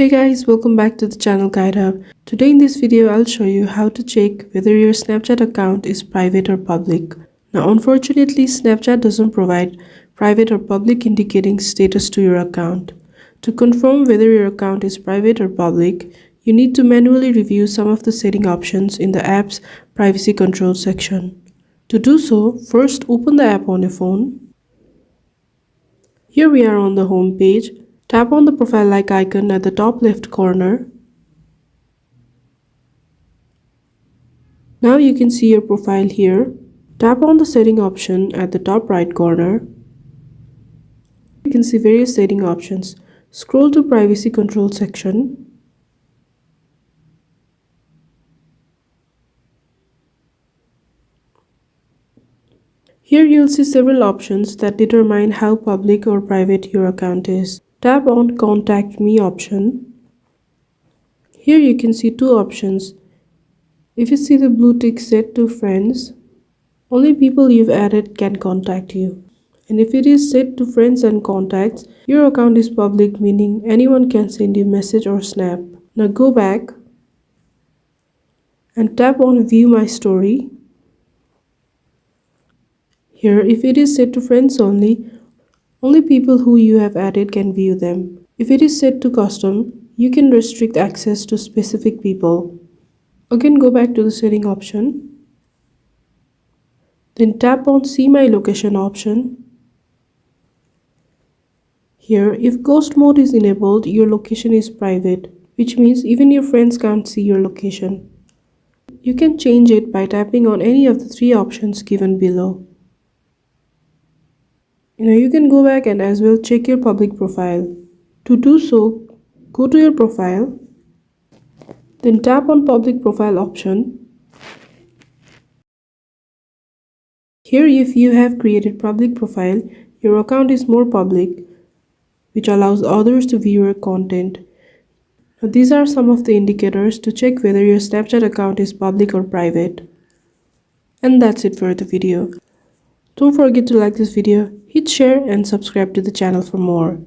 Hey guys, welcome back to the channel Guide Hub. Today in this video, I'll show you how to check whether your Snapchat account is private or public. Now unfortunately, Snapchat doesn't provide private or public indicating status to your account. To confirm whether your account is private or public, you need to manually review some of the setting options in the app's privacy control section. To do so, first open the app on your phone. Here we are on the home page. Tap on the profile-like icon at the top left corner. Now you can see your profile here. Tap on the setting option at the top right corner. You can see various setting options. Scroll to privacy control section. Here you'll see several options that determine how public or private your account is. Tap on Contact Me option. Here you can see two options. If you see the blue tick set to friends, only people you've added can contact you. And if it is set to friends and contacts, your account is public, meaning anyone can send you a message or snap. Now go back and tap on View My Story. Here, if it is set to friends only people who you have added can view them. If it is set to custom, you can restrict access to specific people. Again, go back to the setting option. Then tap on See My Location option. Here, if ghost mode is enabled, your location is private, which means even your friends can't see your location. You can change it by tapping on any of the three options given below. Now you can go back and as well check your public profile. To do so, go to your profile, then tap on Public Profile option. Here, if you have created public profile, your account is more public, which allows others to view your content. Now, these are some of the indicators to check whether your Snapchat account is public or private. And that's it for the video. Don't forget to like this video, hit share and subscribe to the channel for more.